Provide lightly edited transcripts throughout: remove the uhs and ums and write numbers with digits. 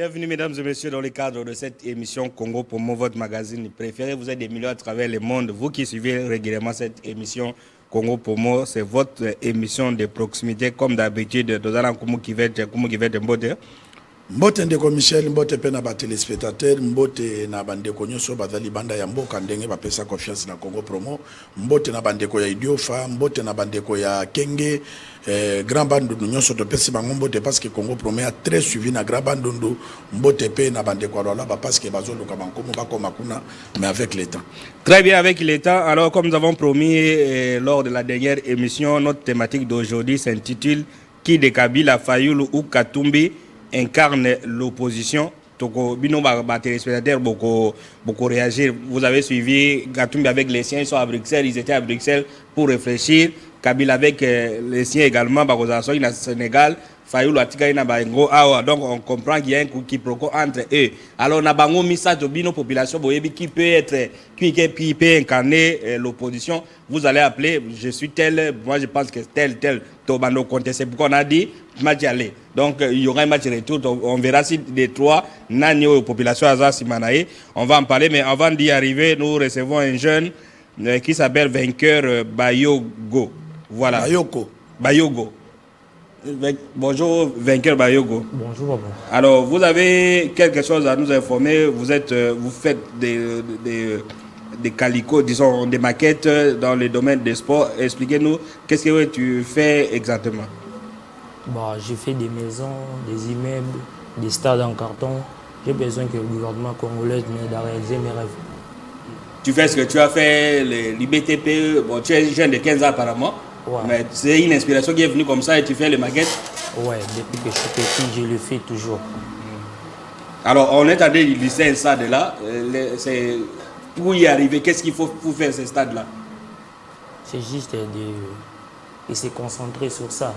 Bienvenue mesdames et messieurs dans le cadre de cette émission Congo Promo, votre magazine préféré. Vous êtes des millions à travers le monde. Vous qui suivez régulièrement cette émission Congo Promo, c'est votre émission de proximité comme d'habitude. Mbote ndeko Michel, mbote pe na ba téléspectateurs, mbote na bandeko nyonso bazali banda ya mboka ndenge bapesa confiance na Congo Promo, mbote na bandeko ya Idiofa, mbote na bandeko ya Kenge, Grand Bandundu nyonso to pesi bango mbote parce que Congo Promo a très suivi na Grand Bandundu, mbote pe na bandeko ya Lwala parce que bazoluka bankomo bakoma kuna mais avec le temps. Très bien, avec le temps. Alors comme nous avons promis lors de la dernière émission, notre thématique d'aujourd'hui s'intitule Qui de Kabila, Fayulu ou Katumbi incarne l'opposition. Toko bino ba téléspectateurs beaucoup réagir. Vous avez suivi Katumbi avec les siens, ils sont à Bruxelles, ils étaient à Bruxelles pour réfléchir. Kabila avec les siens également, Bakozasoi au Sénégal. Fayulu atika ina bango awa, donc on comprend qu'il y a un quiproquo entre eux. Alors na bango message bino population boyebi qui peut incarner l'opposition. Vous allez appeler, je suis tel, moi je pense que tel Tobando Conte, c'est pourquoi on a dit match aller. Donc il y aura un match retour, on verra si des trois nani population Aza Simanae. On va en parler, mais avant d'y arriver, nous recevons un jeune qui s'appelle Vainqueur Bayogo. Voilà. Bayogo. Bonjour Vainqueur Bayogo. Bonjour Baba. Alors vous avez quelque chose à nous informer. Vous faites des calicots, disons des maquettes dans le domaine des sports. Expliquez-nous qu'est-ce que tu fais exactement. Bah, j'ai fait des maisons, des immeubles, des stades en carton. J'ai besoin que le gouvernement congolais m'aide à réaliser mes rêves. Tu fais ce que tu as fait, l'IBTP. Bon, tu es jeune de 15 ans apparemment. Ouais. Mais c'est une inspiration qui est venue comme ça et tu fais les maquettes. Ouais, depuis que je suis petit, je le fais toujours. Alors, on est en train de lister un stade là. Pour y arriver, qu'est-ce qu'il faut pour faire ce stade-là? C'est juste de se concentrer sur ça.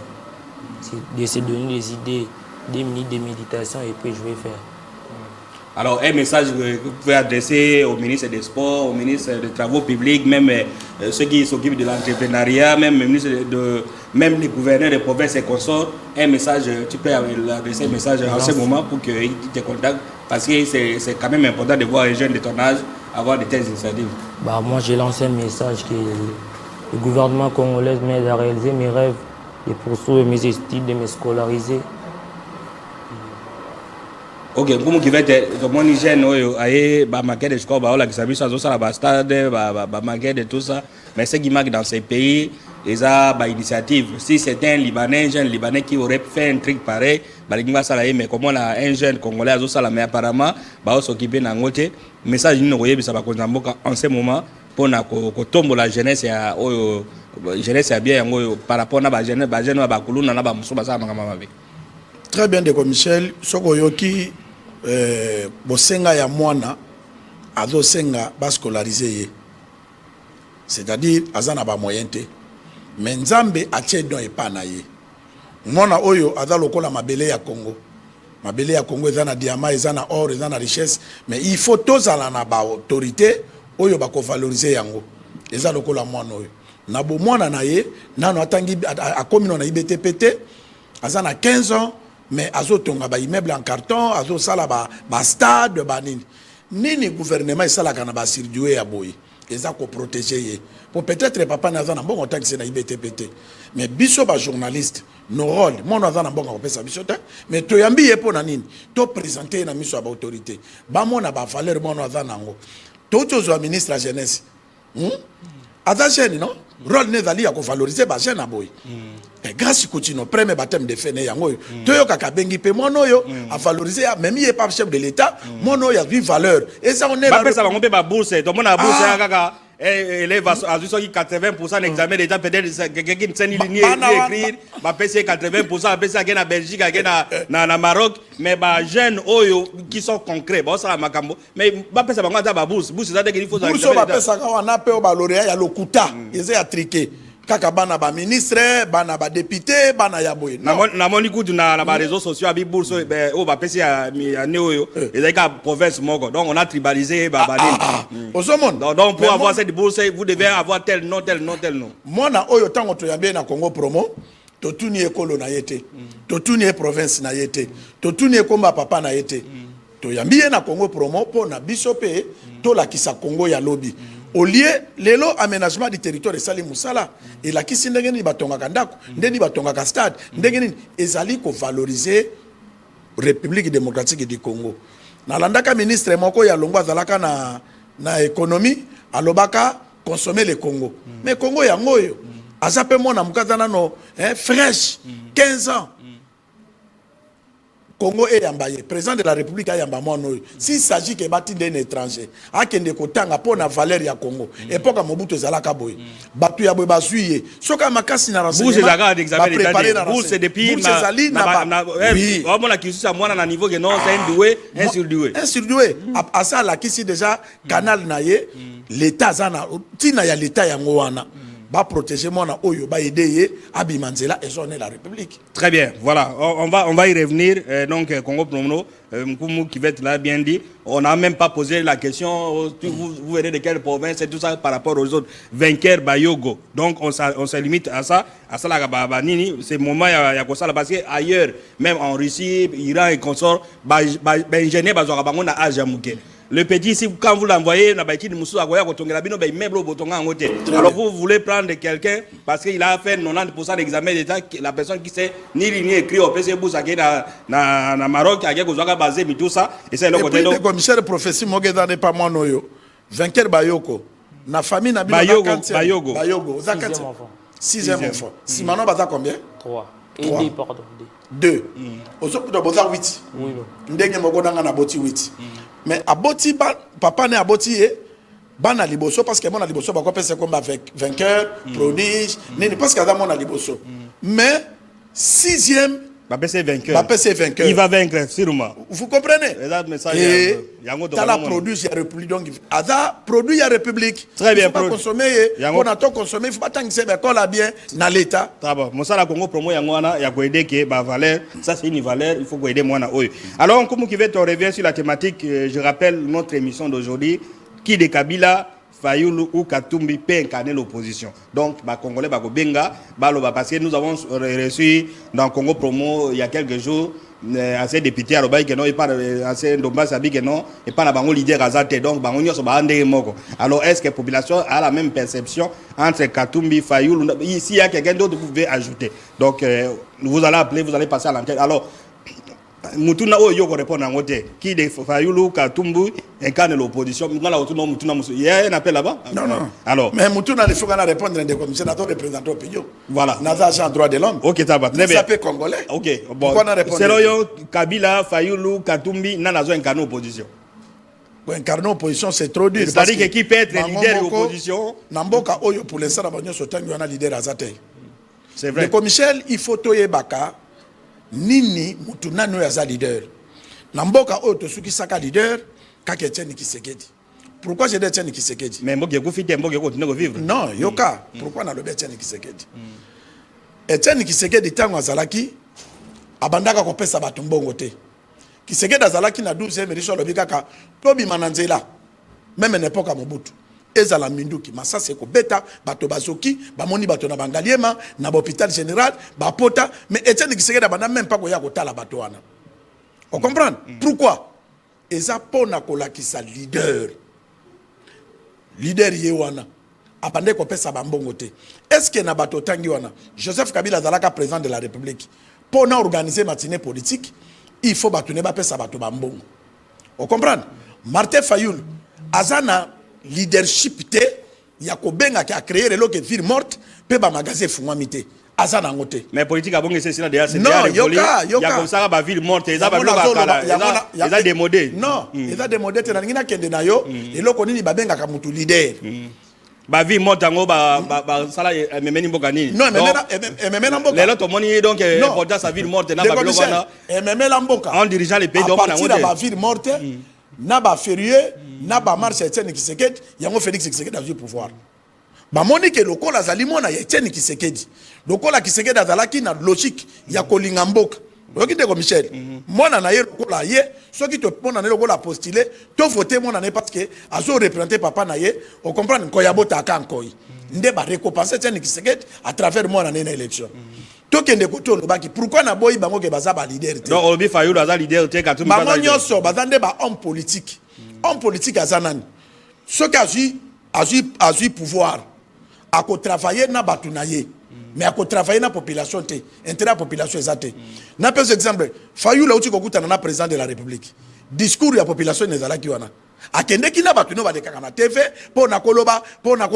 De se donner des idées, des minutes de méditation et puis je vais faire. Alors, un message que vous pouvez adresser au ministre des Sports, au ministre des Travaux publics, même ceux qui s'occupent de l'entrepreneuriat, même les gouverneurs des provinces et consorts, un message, tu peux adresser un message en ce moment pour qu'ils te contactent, parce que c'est quand même important de voir les jeunes de ton âge avoir de telles initiatives. Bah, moi, j'ai lancé un message que le gouvernement congolais m'aide à réaliser mes rêves, de poursuivre mes études, de me scolariser. Ok, comment qui va être mon hygiène, aïe, bah maquette de score, bah la qui s'habille sur ça, bah stade, bah maquette et tout ça. Mais ce qui marque dans ces pays, ils ont bah initiative. Si c'était un Libanais, un jeune Libanais qui aurait fait un truc pareil, bah il va s'aller. Mais comme on a un jeune Congolais, à ça mais apparemment, bah on s'occupe d'un côté. Message nous voyez, ça va contamboka en ce moment pour na ko tombe la jeunesse ya jeunesse ya bien par rapport à la jeunesse, bah jeune ba kuluna na ba musuba ça mangama mabe. Très bien, Ndeko Michel. Sokoyoki bosenga ya mwana azo senga ba scolariser, c'est-à-dire azana ba moyen te mais nzambe atie don epa na ye mwana oyo aza lokola mabele ya Congo ezana diamant ezana or ezana richesse mais il faut tozala na ba autorité oyo ba ko valoriser yango eza lokola mwana oyo na bo mwana na ye nano atangi akomi na IBTPT azana 15 ans mais azotonga ba immeuble en carton azo sala ba stade ba nini gouvernement sala kana ba sirdiwe ya boy eza ko protéger ye pour peut-être papa naza na bongo taxi na IBTPT mais biso ba journaliste no rôle mon naza na bongo ko pesa biso ta mais to yambi ye pona nini to présenter na miso ba autorité ba mona ba valeur mon naza nango to tozo ministre la jeunesse aza jeune non rôle nezali ya ko valoriser ba jeune aboy et grâce continue premier baptême de fene yango toyo kaka bengi pe mono yo a valoriser même il est pas chef de l'état mono ya vie valeur et ça on est ba pesa bango pe ba bourse to mona bourse ya kaka élève à 80% d'examen d'état peut-être quelqu'un qui s'est écrire ba pesa 80% pesa à Belgique na Maroc mais ba jeunes oyo qui sont concrets ba ça makambo mais ba pesa bango ta ba bourse ça il faut bourse ba pesa ka wana pe ba lauréat ya lokuta eza ya triqué kaka bana ba ministre bana ba député bana ya boye na moni kudu na ba réseaux sociaux abi bourse o ba pesi ya neoyo ezaka province moko donc on a tribalisé ba donc pour avoir cette bourse vous devez avoir tel nom. Mona oyo tango to yambe na Congo Promo totuni ekolo na yete totuni e province na yete totuni ekomba papa na yete toyambi ye na Congo promo po na biso pe to la kisa Congo ya lobby au lieu lelo aménagement du territoire esali musala et la kisi ndenge ni batonga ndako ndeni batonga stade ndenge ni ezali ko valoriser République démocratique du Congo na landaka ministre moko ya Longo azalaka na économie alobaka consommer le Congo mais Congo ya ngoyo azape mona mukazana no fraîche 15 ans Congo est yambaye président de la République a yamba mono s'il s'agit que bati d'un étranger akende kotanga pona valeur ya Congo époque Mobutu ezalaka boy batu ya boy bazuye soka makasi na renseignement vous ezaka d'examen d'état vous c'est depuis na oui on a qui ça moi na niveau que non c'est un surdoué à ça la kisi déjà canal naye l'état zana tina ya l'état ya ngowana va protéger mon oyo va aider abimanzela et zoner la République. Très bien, voilà, on va y revenir. Donc Congo Promo, Mkumu qui va être là bien dit, on n'a même pas posé la question. Vous verrez de quelle province et tout ça par rapport aux autres vainqueurs Bayogo. Donc on se limite à ça la Babanini. C'est le moment il y a ça parce que ailleurs, même en Russie, Iran et consorts, ingénieur bazora bango na Ajamouké. Le petit, si quand vous l'envoyez, alors vous voulez prendre quelqu'un parce qu'il a fait 90% d'examen d'état, la personne qui sait ni lire ni écrire au PC Boussaki na Maroc, qui a basé tout ça. Et c'est le côté. Le commissaire professeur Mogeda n'est pas moi noyo. Vainqueur Bayoko. Na famille na Bayogo. Bayogo. 6e enfant. Simano baza combien? 3. Et 2, pardon. 2. Aujourd'hui, vous avez 8. Oui. Ndenge mogonanga na boti 8. Mais aboti papa ne aboti bana liboso parce que mon liboso ba ko pese comme vainqueur prodige ne parce que mon liboso mais 6e ba pese vainqueur il va vaincre sûrement vous comprenez et dans la produit il y a république donc ada produit il y a république très bien pour consommer on a tout consommer il faut pas tant que c'est mais qu'on l'a bien dans l'état bon mosala Congo promo yango wana ya ko aider que ba valeur ça c'est une valeur il faut ko aider mwana oyo alors comme qui veut on revient sur la thématique je rappelle notre émission d'aujourd'hui qui de Kabila Fayoulou ou Katumbi peut incarner l'opposition. Donc, les Congolais, parce que nous avons reçu dans Congo Promo il y a quelques jours assez députés à l'Obaï que non, et pas assez Ndomba Sabi que non, et pas la bango leader Azate. Donc, bango nyos ba ande moko. Alors, est-ce que la population a la même perception entre Katumbi, Fayoulou? Ici, il y a quelqu'un d'autre que vous pouvez ajouter. Donc, vous allez appeler, vous allez passer à l'enquête. Alors, Mutuna oyo ko répondre en côté qui de Fayoulou Katumbi incarne l'opposition. Mutuna il y a un appel là-bas. Non. Alors mais Mutuna il faut qu'on répondre des commissions à représenter opinion. Voilà. Naza agent droit de l'homme. OK, ça va. Très bien. Ça peut congolais. OK. Bon. C'est là Kabila, Fayoulou, Katumbi nana zo incarne l'opposition. Pour incarner l'opposition c'est trop dur. C'est-à-dire que qui peut être leader de l'opposition? Namboka oyo pour l'instant banyo sotangi wana leader Azate. C'est vrai. Le commissaire il faut toyer baka nini mutu nano ya za leader na mboka oyo tosuki saka leader kaka Etienne Tshisekedi. Pourquoi je dis Etienne Tshisekedi? Mais mboka ekufite mboka continue ko vivre. Non, yoka. Pourquoi na lobe Etienne Tshisekedi? Etienne Tshisekedi tango azalaki abandaka ko pesa bato mbongo te. Tshisekedi azalaki na 12e édition lobi kaka tobi mananzela même n'époque à Mobutu. Ezala minduki masase ko beta bato bazoki bamoni bato na bangaliema na hôpital général bapota mais Etienne Tshisekedi bana même pas ko ya ko tala bato wana. On comprend? Pourquoi? Eza pona ko lakisa leader yewana apande ko pesa bambongo te. Est-ce que na bato tangi wana Joseph Kabila zalaka président de la République pona organiser matinée politique il faut bato ne ba pesa bato bambongo. On comprend? Martin Fayoul azana leadership te ya ko benga ki a créer le que ville morte pe ba magasin fungwamité azana ngote mais politique abonge c'est là déjà c'est non yoka ya comme ça ba ville morte eza ba lokala eza démodé non eza démodé te na ngina kende na yo eloko nini ba benga ka mutu leader ba ville morte ngo ba sala memeni mboka nini non memena mboka lelo to moni donc important sa ville morte na ba biloko na memela mboka en dirigeant les pays donc na ngote ba ville morte na ba férié na ba marche Etienne Tshisekedi yango Félix Tshisekedi a eu pouvoir ba monique lokola azali mona ya Etienne Tshisekedi lokola Tshisekedi azalaki na logique ya kolinga mboka oyoki te ko Michel mona na ye lokola ye soki to mona na lokola postuler to voter mona na parce que azo représenter papa na ye on comprendre ko ya bota ka nkoi nde ba récompenser Etienne Tshisekedi à travers mona na élection tokende côté olobaki pourquoi na boyi bango ke baza ba leader te donc Olobi Fayulu aza leader te Katumbi bango nyonso bazande ba homme politique aza nani soki azui pouvoir ako travailler na batu na ye mais ako travailler na population te intérêt à population ezate na pese exemple Fayulu uti kokutana na président de la république discours ya population ezalaki wana akendeki na batu no balekaka na TV pona koloba pona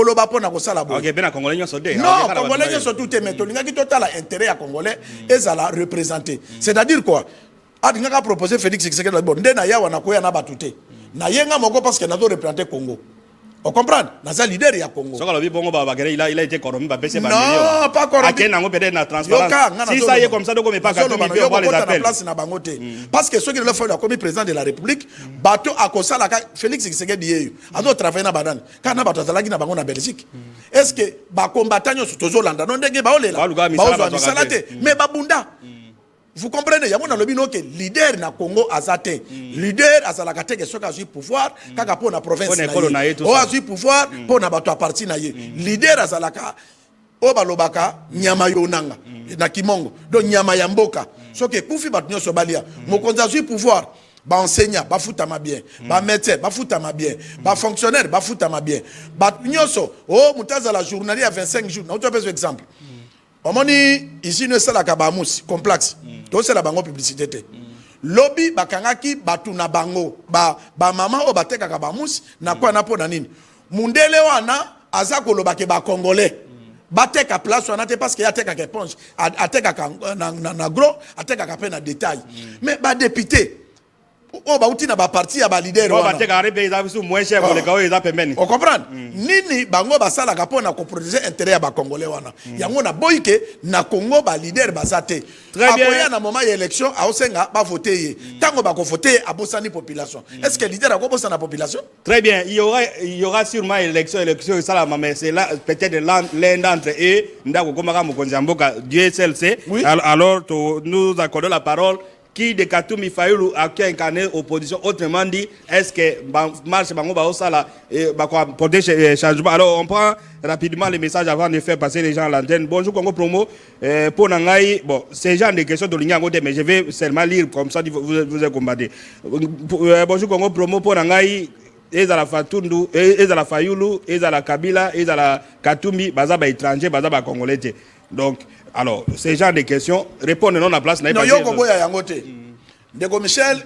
kosala bo OK bena congolais nyonso de non congolais nyonso tout te mais tolingaki totala intérêt ya congolais ezala représenter c'est-à-dire quoi adingaka proposer Félix Tshisekedi bon nde na yawa na koya na batu te na yenga moko parce que nazo représenter Congo. On comprend? Naza leader ya Congo. Il a été corrompu par PC. Non, pas corrompu. Si ça y est comme ça, donc on ne pas voir les appels. Parce que ceux qui le font comme président de la République, bateau à Kosala, Félix Tshisekedi, a d'autres travailler na banane. Quand on a battu la Guinée, na Belgique. Est-ce que ba combattant sur Tozolanda non denge ba olela. Ba salate, mais babunda. Vous comprenez, il y a mon lobino que leader na Congo azate, leader azalaka te que soka azui pouvoir kaka po na province na ye. O azui pouvoir po na bato a parti na ye. Leader azalaka o balobaka nyama yonanga na kimongo. Donc nyama ya mboka. Soke kufi bato nyoso balia. Mokonzi azui pouvoir ba enseignant ba futama bien, ba médecin ba futama bien, ba fonctionnaire ba futama bien. Bato nyoso o mutaza la journalier à 25 jours. Na autre exemple. Omoni ici ne sala kabamous complexe. To c'est la bango publicité. Lobby bakangaki batu na bango ba mama o bateka kabamous na kwa na po na nini. Mundele wana aza kolobake ba congolais. Bateka place wana te parce que ateka ke ponche, ateka na gros, ateka ka pe na détail. Mais ba député o ba uti na ba parti ya ba leader wana. O bateka rebe eza bisu moins cher pour les gars eza pembeni. On comprend? Nini bango basala ka po na ko protéger intérêt ya ba congolais wana. Yango na boyike na Congo ba leader bazate. Très bien. Akoya na moment ya élection a osenga ba voter ye. Tango ba ko voter a bosani population. Est-ce que leader a ko bosana la population? Très bien, il y aura sûrement élection ça la mais c'est là peut-être l'un d'entre eux ndako komaka mokonzi mboka Dieu seul sait. Alors nous accordons la parole qui de Katumbi Fayulu a incarné opposition. Autrement dit, est-ce que marche bango ba osala ba ko porter changement. Alors on prend rapidement les messages avant de faire passer les gens à l'antenne. Bonjour Congo Promo. Pour Nangai, bon, c'est genre de questions de l'Union mais je vais seulement lire comme ça vous êtes combattu. Bonjour Congo Promo pour Nangai. Ezala Fatundu, ezala Fayulu, ezala Kabila, ezala Katumbi, baza ba étranger, baza ba congolais. Donc, alors, ces genres de questions, répondre non à place. Non, yo koboya yangote. Ndeko Michel,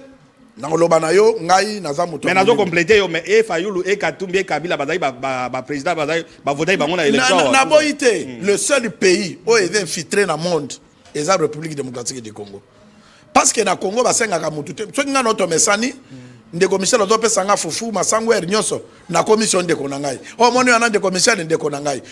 nangoloba na yo, ngai naza muto. Mais nazo compléter yo, mais Fayulu, Katumbi, Kabila, baza ba président, baza ba voter ba mona élection. Na boité, le seul pays où est infiltré dans le monde, est la République démocratique du Congo. Parce que na Congo basenga ka mutu te. So nga noto mesani. Ndeko Michel ozope sanga fufu masango nyonso na commission ndeko na ngai o moni wana ndeko Michel ndeko na ngai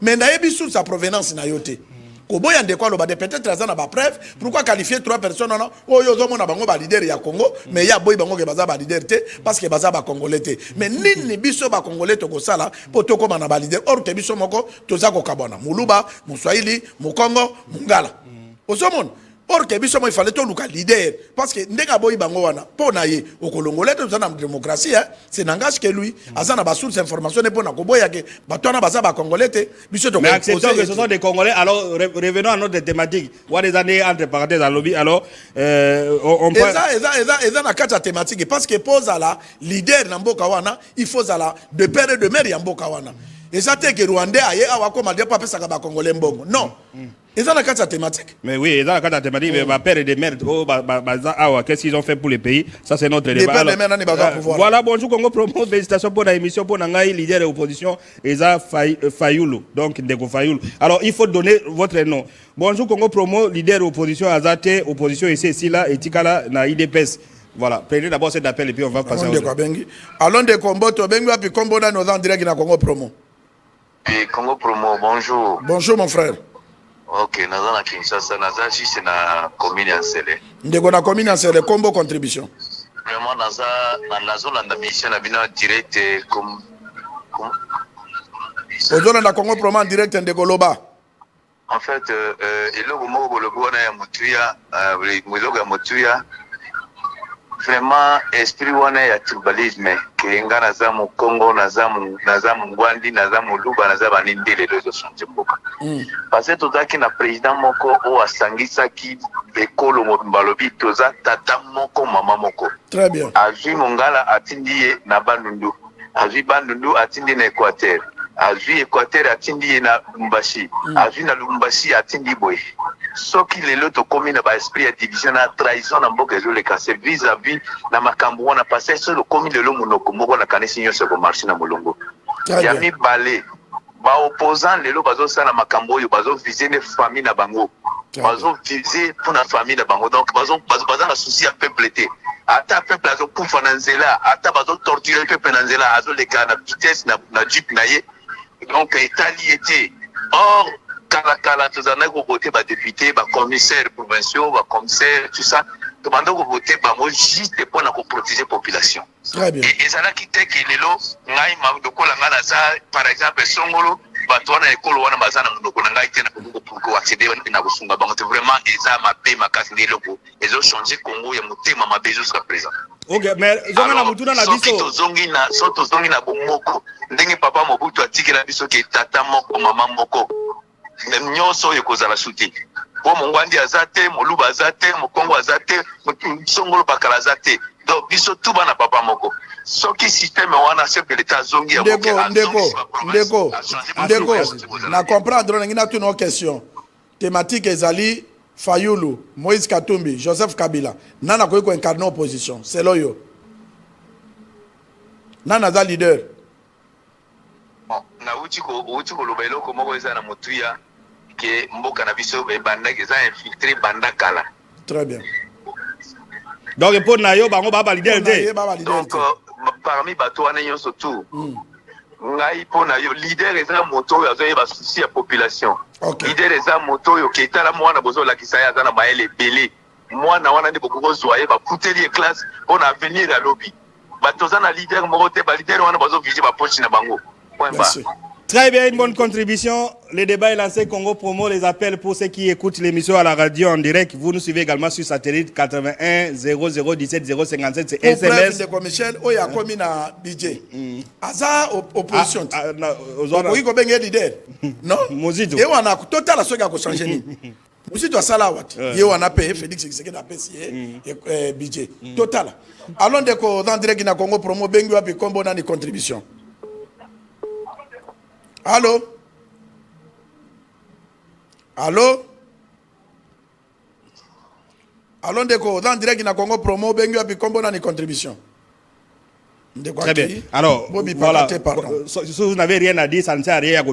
mais na yebi sous sa provenance na yote koboya ndeko aloba de peut-être azana ba preuve pourquoi qualifier trois personnes non o yo zo mona bango ba leader ya Congo mais ya boy bango ke baza ba leader te parce que baza ba congolais te mais nini biso ba congolais to ko sala po to ko na ba leader or te biso moko toza ko kabona muluba muswahili mukongo mungala ozomona. Or que biso il fallait tout le leader parce que ndenga boy bango wana po na ye okolongolais to na démocratie c'est n'engage que lui azana ba source information ne pona ko boya ke batona baza ba congolais te biso to. Mais acceptons que ce sont des congolais. Alors revenons à notre thématique. What des années entre parenthèses à lobby. Alors on peut eza na kata thématique parce que pose à la leader na mboka wana il faut à de père et de mère ya mboka wana. Et ça te que Rwandais aye awa ko maldia pa pesa ka ba congolais mbongo. Non. Ils ont la carte thématique. Mais oui, ils ont la carte thématique. Mais ma père et des mères, qu'est-ce qu'ils ont fait pour le pays? Ça, c'est notre débat. Voilà, bonjour Congo Promo. Félicitations pour l'émission. Pour Nangaï, leader de l'opposition, Eza Fayulu. Donc, Ndeko Fayulu. Alors, il faut donner votre nom. Bonjour Congo Promo, leader de l'opposition, Azate, opposition ici, là, et Tikala, na IDPS. Voilà, prenez d'abord cet appel et puis on va passer à allons de combo, to bengu, puis combo dans nos en direct dans Congo Promo. Puis Congo Promo, bonjour. Bonjour mon frère. Ok, naza na Kinshasa, naza juste na commune ya Nsele. Ndeko na commune ya Nsele, combo contribution. Vraiment naza landa mission na bino direct comme Ozola na Congo Promo en direct ndeko loba. En fait, eloko moko bolobo na ya mutuya, eloko ya mutuya vraiment esprit wana ya tribalisme ke nga naza mu Congo naza mu Ngwandi naza mu Luba naza banindi lelo ezochanger mboka parce que tozalaki na président moko oyo asangisaki ekolo mobimba lobi toza tata moko mama moko. Très bien. Azwi Mongala atindi ye na Bandundu, azwi Bandundu atindi na Équateur, azwi Équateur atindi ye na Lubumbashi, azwi na Lubumbashi atindi boye. Soki lelo tokomi na ba esprit ya division na trahison na mboka ezoleka se vis-à-vis na makambo wana parce que le komi lelo monoko moko na kanisi nyonso ko marché na molongo. Ya mibale ba opposant lelo bazosala makambo oyo bazoviser ne famille na bango. Bazoviser pour na famille na bango donc baza na souci ya peuple te. Ata peuple azokufa na nzela, ata bazotorturer peuple na nzela azoleka na vitesse na jeep na ye. Donc etali ete. Or kala tozana ko voter ba député, ba commissaire provinciaux, ba commissaire tout ça. Demandons ko voter ba mo juste pour na ko protéger population. Très bien. Et ça là qui te que lelo ngai ma dokola ngana za par exemple songolo bato wana ekolo wana bazana ndoko na ngai te na pour accéder na kusunga bango te vraiment eza mabe makasi ndelo ko ezo changer Congo ya mutema mabe jusqu'à présent. OK, mais zonga na mutuna na biso. Soto zongi na bomoko ndenge papa Mobutu atikela biso ke tata moko mama moko. Nyonso ekozala suti. Po Mongwandi azate, Moluba azate, Mokongo azate, Songolo bakala azate. Donc biso tout bana papa moko. Soki système wana chef de l'état zongi ya ndeko na comprendre ngina tu no question thématique ezali Fayulu, Moïse Katumbi, Joseph Kabila nana ko incarner opposition c'est loyo nana za leader na uti ko lobelo ko moko eza na motuya ke mboka na biso be banda ke za infiltrer banda kala. Très bien. Donc pour na yo bango ba leader te. Donc parmi bato wana nyonso tout ngai pona yo leader eza moto ya zoye ba souci ya population. Leader eza moto yo ketala mwana bozo la kisaya za na maele belé mwana wana ndi boko zoye ba puteli classe on avenir à lobby bato za na leader morote ba leader wana bozo vije ba poche na bango. Point bas. Très bien, une bonne contribution. Le débat est lancé. Congo Promo les appels pour ceux qui écoutent l'émission à la radio en direct. Vous nous suivez également sur satellite 81 00 17 057. C'est SMS. Pour Michel, il y a commis na budget. Aza opposition. Oui, comme un leader. Non. Mozito. Et on a total la soga ko changer ni. Mozito a sala wat. Et on a payé Félix qui a payé budget. Total. Allons de ko dans direct na Congo Promo bengi wapi kombo na ni contribution. Allô? Allô? Allô, Ndeko, dans direct na Congo Promo, bengu api kombo na ni contribution. Très bien. Alors, voilà. Si vous n'avez rien à dire, ça ne sert à rien à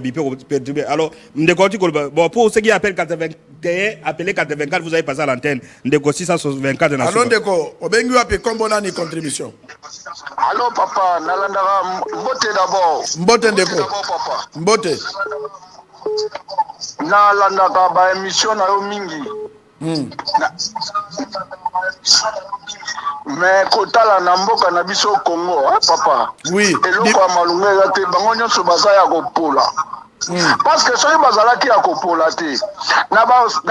perturber. Alors, Ndeko, bon, pour ceux qui appellent 81, appelez 84, vous avez passé à l'antenne. Ndeko 624. Allô, Ndeko, bengu api kombo na ni contribution. Allô, papa, nalandara mbote d'abord. Mbote, Ndeko. D'abord, papa. Mbote. Nalandaka ba émission na yo mingi. Mais kotala na mboka na biso Congo, papa. Oui. Eloko ya malunga eza te bango nyonso baza ya kopola. Parce que soki bazalaki ya kopola te na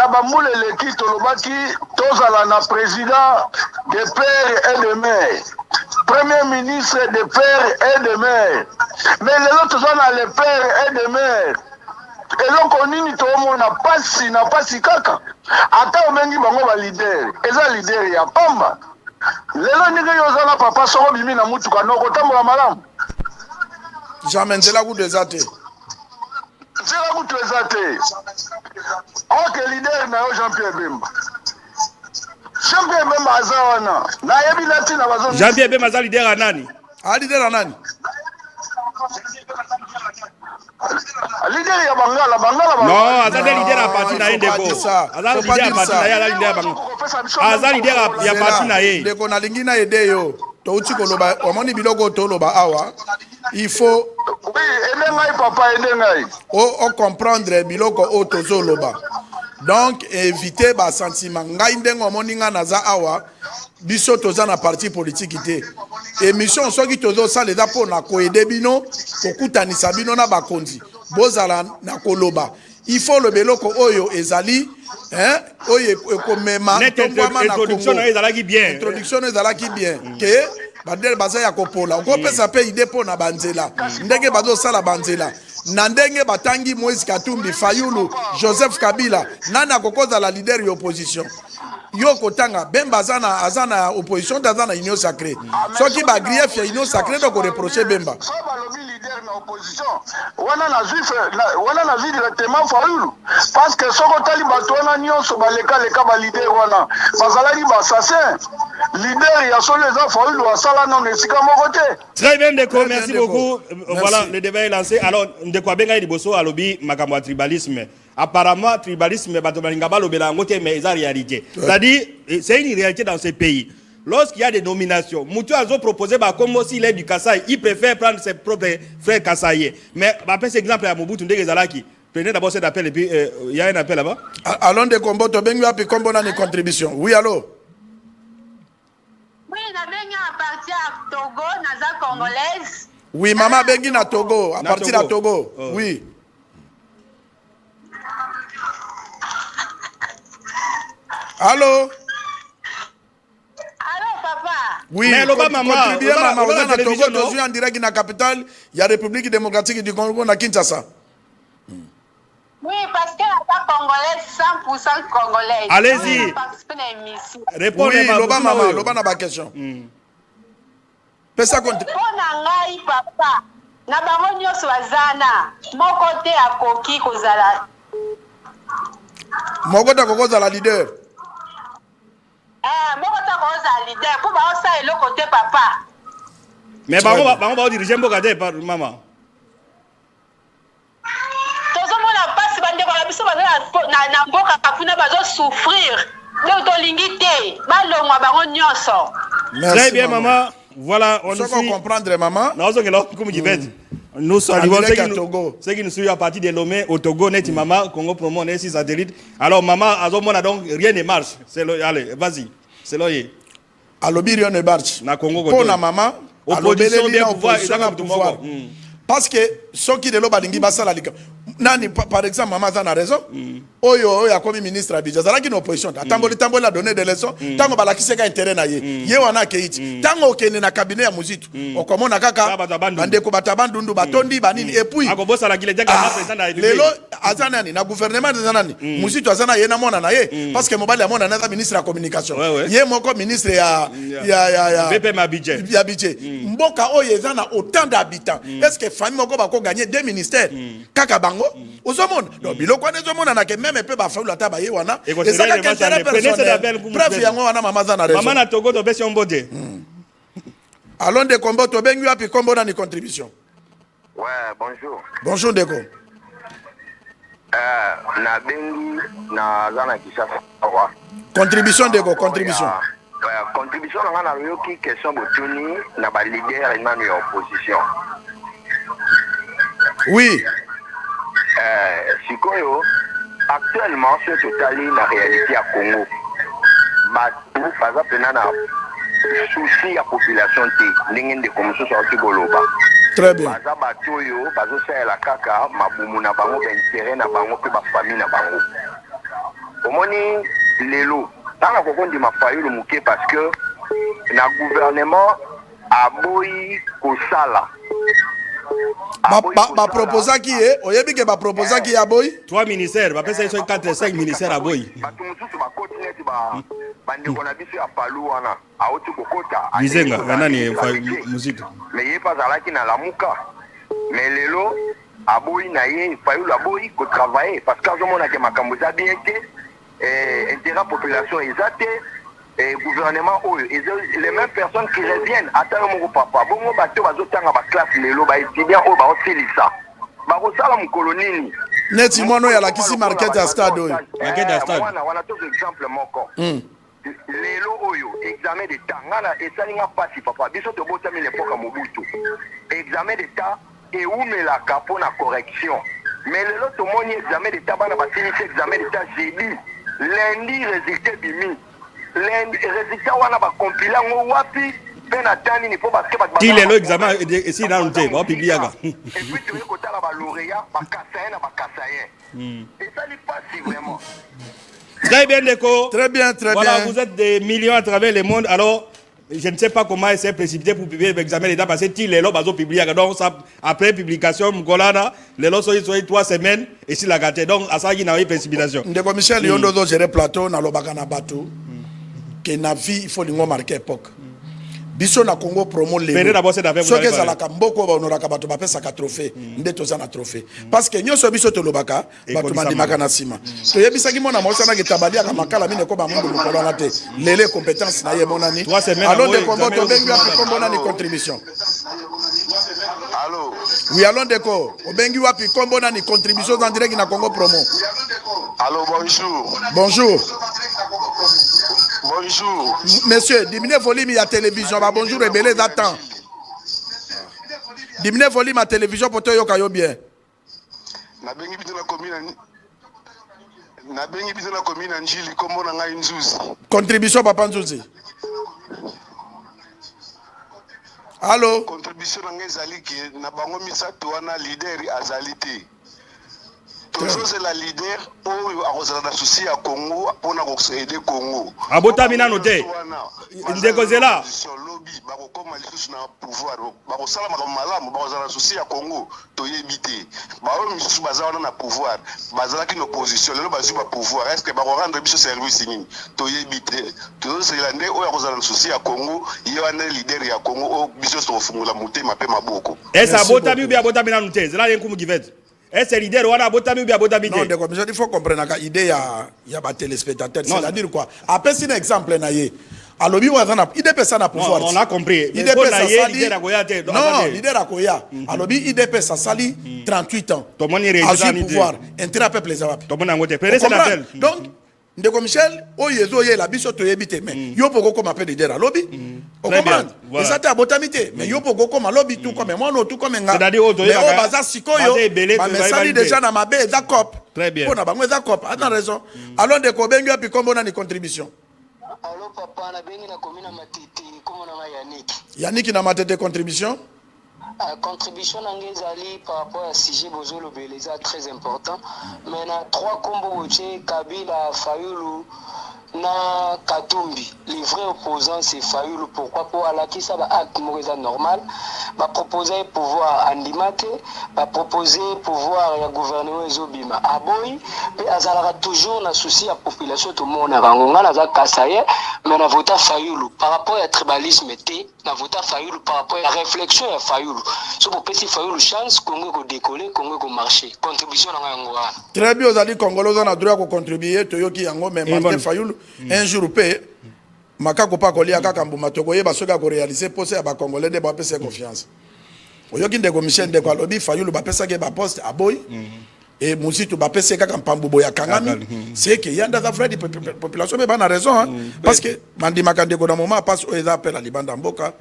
bambula eleki tolobaki tozala na président de père et de mère, premier ministre de père et de mère, mais lelo toza na le père et de mère. Eloko nini toomona pasi na pasi kaka ata omengi bango ba leader eza leader ya pamba. Lelo ndenge yo zana papa soko bimi na mutuka noko tambola malamu jamais nzela ku desate nzela ku desate. Ok, leader na yo Jean-Pierre Bemba. Jean-Pierre Bemba aza wana na yebi lati na bazo Jean-Pierre Bemba aza leader anani? Leader anani? Leader ya Bangala non, aza leader ya parti na Ndeko. Aza leader ya parti na ye, aza leader ya Bangala. Aza leader ya parti na ye. Ndeko na lingi na ede yo. To uti ko loba, omoni biloko to loba awa. Il faut oui, elengai papa elengai. O comprendre biloko o tozo loba. Donc éviter ba sentiment ngai ndengo moninga naza awa biso toza na parti politique te. Émission soki tozo sala eza po na ko aider bino kokutanisa bino na bakonzi. Bozala na koloba. Il faut le beloko oyo ezali hein oye ekomema tongwama na introduction Congo ezalaki bien introduction ezalaki bien ke badele baza ya kopola okopesa pe ide mpo na banzela ndenge bazosala banzela na ndenge batangi Moïse Katumbi Fayulu Joseph Kabila nani akokozala leader ya opposition yo kotanga Bemba azana opposition azana union sacrée soki ba grief ya union sacrée donc reprocher Bemba leader na opposition wana na vie directement Fayulu parce que soko tali bato wana nyonso baleka ba leader wana bazalaki ba assassin leader ya solo eza Fayulu asala na esika moko te. Très bien Ndeko, merci beaucoup. Voilà, le débat est lancé. Alors Ndeko abenga liboso alobi makambo ya tribalisme. Apparemment tribalisme bato balinga balobela ngo te mais eza réalité. C'est-à-dire c'est une réalité dans ce pays. Lorsqu'il y a des nominations, Moutou a proposé comme s'il est du Kasaï, il préfère prendre ses propres frères Kasaïens. Mais après cet exemple à Mobutu Ndegezalaki, prenez d'abord cet appel et puis il y a un appel là-bas. Allons de combo to bengu api combo na ni contribution. Oui allô. Oui, na bengi à partir à Togo, naza congolaise. Oui, maman bengi na Togo, à partir de Togo. Oui. Allô? Allô, papa? Oui, mais maman, contribuez maman, vous êtes à Togo, je suis en direct dans la capitale, il y a la République démocratique du Congo, na Kinshasa. Oui, parce que la congolaise, 100% congolaise. Allez-y. Répondez, oui, loba maman, loba na ba question. Pesa compte. Pona ngai papa, na bango nyonso bazana, moko te akoki kozala. Moko te akokozala leader. Moko te akozala leader, po ba osa eloko te papa. Mais bango ba diriger mboka te maman. Tozomona pasi bandeko na biso bazala na mboka kuna bazo souffrir. Donc tolingi te, balongwa bango nyonso. Très bien maman. Voilà, on nous suit. Comprendre maman. Nous saluons ceux qui nous suivent à partir de Lomé au Togo, net maman, Congo Promo, net satellite. Alors maman, donc rien ne marche. Allez, vas-y. C'est là. Alobi rien ne marche. Na Congo pour la maman, opposition bien pouvoir, parce que ceux qui de l'eau badingi basala lika. Nani par exemple maman a raison. Oyo ya comme ministre Abidjan zalaki na opposition. Tamboli la donner des leçons. Tango balakiseka intérêt na ye. Ye wana keiti. Tango okene na cabinet ya muzitu. Okomona kaka bandeko batabandundu batondi banini et puis akobosa la kilejaka président na lelo azana ni na gouvernement azana ni muzitu azana ye na mona na ye parce que mobali ya mona na ministre ya communication. Ye moko ministre ya BPM Abidjan. Ya Abidjan. Mboka oyo ezana autant d'habitants. Est-ce que famille moko ba ko gagner 2 ministères? Kaka bango ozomona donc biloko wana ezomona na ke même pe ba faulu ata ba ye wana ezaka intérêt personnel bref yango wana mama za na raison mama na Togo to besi ombote allons de combo to bengu api combo na ni contribution. Ouais, bonjour. Bonjour Ndeko. Na bengi na zana Kinshasa wa contribution Ndeko contribution. Ouais, contribution na yoki question botuni na ba leader na ni opposition. Oui. Sikoyo, actuellement, c'est totalement la réalité à Congo. Batou, par exemple, na souci à population te, n'ingen de commission sur le Goloba. Très bien. Baza batou yo, bazo sa la kaka, mabumu na bango, intérêt na bango, pe ba famille na bango. Omoni lelo, tanga kokondi mafayu le mouké parce que na gouvernement a boyi kosala. Ba proposa qui est oyebi ke ba proposa qui a boy 3 ministères ba pesa so 4 5 ministères a boy batu mususu ba continent ba ndeko na biso ya palu wana auti kokota bizenga nani musique mais ye pas alaki na lamuka mais lelo aboyi na ye fayu la boyi ko travailler parce que azomona ke makambo za bien ke intérêt population ezate et gouvernement les mêmes personnes qui reviennent à mon papa bongo bato bazotanga ba classe lelo ba étudiant ba osilisa ba kosala mukolonini neti mono ya la kisi market ya stade oyo market ya stade wana to exemple moko lelo oyo examen d'état ngana esalinga pasi papa biso to botami l'époque Mobutu examen d'état et umelaka pona correction mais lelo to moni examen d'état bana basilisi examen d'état jeudi lundi résultat bimi résultat wana ba compiler ngo wapi pena tani ni po ba ke ba ti lelo examen esi na nte ba publiaka et puis tu ko tala ba lauréat ba kasayen na ba kasayen et ça n'est pas si vraiment Très bien, Ndeko. Très bien, très voilà, bien. vous êtes des millions à travers le monde. Alors, je ne sais pas comment il s'est précipité pour publier l'examen d'État parce que les lots sont publiés. Donc, ça, après publication, les lots sont 3 semaines et si la gâté. Donc, à ça, il y a une précipitation. Ndeko Michel, il y a un géré plateau, dans le bagana bateau, que na vie, il faut marquer époque. Biso na Congo promo le. Ce que ça la kamboko ba honoraka bato ba pesa ka trophée, ndeto za na trophée. Parce que nyoso biso to lobaka, bato mandimaka na sima. To yebisa ki mona mosa na ketabali aka makala mine ko ba mundu mukolo na te. Lele compétence na ye monani. Allons de combo to bengi wapi kombo na ni contribution. Allô. Oui, allons de ko. Obengi wapi kombo na ni contribution en direct na Congo promo. Allô, bonjour. Bonjour. Bonjour. Monsieur, diminuez volume à télévision. Bah, bonjour et belé d'attendre. Diminuez volume à télévision pour te yokayo bien. Na bengi bito na commune Njili kombo na ngai Nzuzi. Contribution papa Nzuzi. Allô? Contribution na ngai ezali ke na bango misato wana leader azali te. Toujours la leader oyo akozala na souci ya Congo pona ko aider Congo. Abotami nano te. Ndeko zela. Lobby bakokoma lisusu na pouvoir bakosala makambo malamu bakozala na souci ya Congo toyebi te. Baoyo misusu bazala na pouvoir bazalaki na opposition lelo bazwi ba pouvoir est-ce que bakorendre biso service nini toyebi te. Toujours la nde oyo akozala na souci ya Congo ye wana leader ya Congo o biso tofungula motema pe maboko. Esa abotami ou bien abotami nano te. Zela yenkumu givet. Est-ce leader ou abotami ou bien abotami te? Non, il faut comprendre que l'idée il y a des téléspectateurs. C'est-à-dire quoi? Après, c'est un exemple. Alors, IDP ça n'a pouvoir. On a compris. IDP ça sali. Non, leader à Koya. Alors, IDP ça sali 38 ans. A pouvoir. Intérêt à peuple les Arabes. Donc, Ndeko Michel, oyezo ye la biso to yebite mais yo poko comme appel leader à lobby. On comprend. Et ça t'es abotamité mais yo poko comme lobby tout comme moi non tout comme nga. C'est-à-dire au mais au bazar sikoyo. Mais ça dit déjà na mabe za cop. Très bien. On a bango za cop. Attends raison. Alors Ndeko bengi api kombo na ni contribution. Allô papa na bengi na komina matete comme na Yannick. Yannick na matete contribution. Contribution d'Angezali par rapport à sujet Bozolo Beleza très important. Mais il y a 3 combos Kabila, Fayoulou, na Katumbi. Les vrais opposants c'est Fayoulou. Pourquoi? Pour Alaki ça va acte normal. Va proposer pouvoir Andimake, va proposer pouvoir le gouvernement Zobima. Aboy, mais Azala toujours na souci à la population tout le monde. Rangonga na Kasaye, mais na vota Fayoulou. Par rapport à tribalisme, na vota Fayoulou par rapport à réflexion à Fayoulou. Si vous petit Fayoulou chance, Congo go décoller, Congo go marcher. Contribution dans Angola. Très bien, vous allez Congolais on a droit à contribuer. Toyoki Yango, mais Martin Fayoulou un jour paye. Makako pa kolia kaka mbuma tokoye basoka ko réaliser poste ya ba Congolais de ba pesa confiance. Oyoki Ndeko Michel Ndeko alobi Fayoulou ba pesa ke ba poste aboy. Et Moussitou ba pesa kaka mpambubo ya kangami. C'est que yanda za frère population be bana raison hein parce que mandi makande ko na moment passe o eza appel à libanda mboka.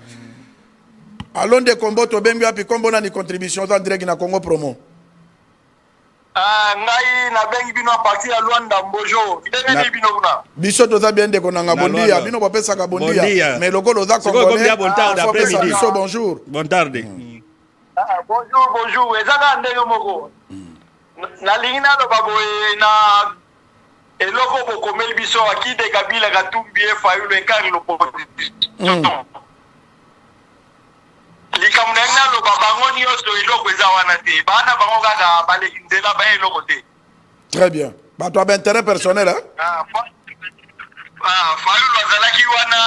Allons de combo to bengi api kombo na ni contribution dans direct na Congo promo. Ngai na bengi bino a partir ya Luanda Mbojo. Ndenge bino kuna. Biso to za bien de konanga bondia, bino ba pesa ka bondia. Mais logo za Congolais. Biso bonjour. Bon tarde. Bonjour. Ezaka ndenge moko. Na lingina lo baboye na eloko bokomeli biso akide Kabila Katumbi Fayoulou enkari l'opposition. Likamnenga lo babango nyonso eloko eza wana te. Bana bango kaka baleki nzela ba eloko te. Très bien. Ba toi intérêt personnel hein? Fayoulou azalaki wana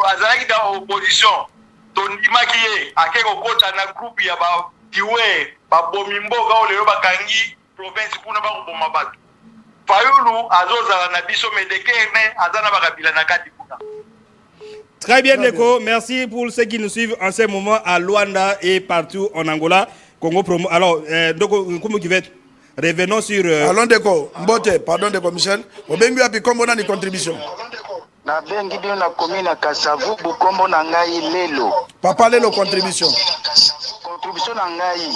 azalaki na opposition. Tondimaki ye ake kokota na groupe ya ba tiwe ba bomi mboka olelo bakangi province kuna ba koboma bato. Fayoulou azozala na biso medekene azana bakabila na kati kuna. Très bien, Ndeko. Merci pour ceux qui nous suivent en ce moment à Luanda et partout en Angola. Congo Promo. Alors, Ndeko, comment tu vas? Revenons sur... Allons, Ndeko. Mbote, pardon, Ndeko Michel. Obengi api kombo na ni contribution. Na bengi bien na komina Kasavu, Bukombo na ngai lelo. Papa lelo contribution. Contribution na ngai.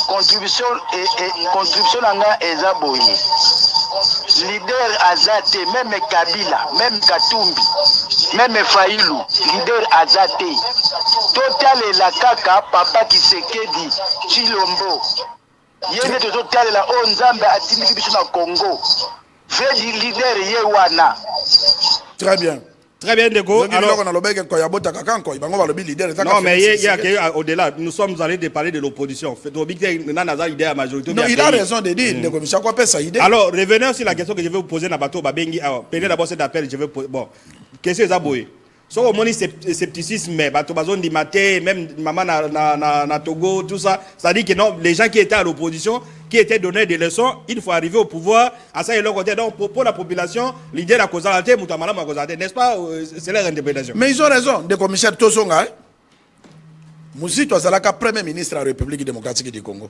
Contribution na ngai eza boye. Leader Azate, même Kabila, même Katumbi, même Fayoulou, leader Azate. Total et la kaka, papa Kisekedi, Chilombo. yende tozotalela o nzambe atindiki biso na Congo ve leader ye wana. Très bien. Très bien, Ndeko. Alors, non, mais il y a au-delà, nous sommes allés de parler de l'opposition. Non, il a raison de dire, Ndeko, alors, revenons sur la question que je vais vous poser. Prenez d'abord cet appel, je vais poser. Bon, question est abouée. So, au moins, scepticisme, mais du matin, même maman na Togo, tout ça, ça dit que non, les gens qui étaient à l'opposition, qui étaient donnés des leçons, il faut arriver au pouvoir. À ça, il leur côté. Donc, pour la population, l'idée de la causalité, n'est-ce pas? C'est leur interprétation. Mais ils ont raison, de commissaire Tosonga. Moussi Zalaka, premier ministre de la République démocratique du Congo.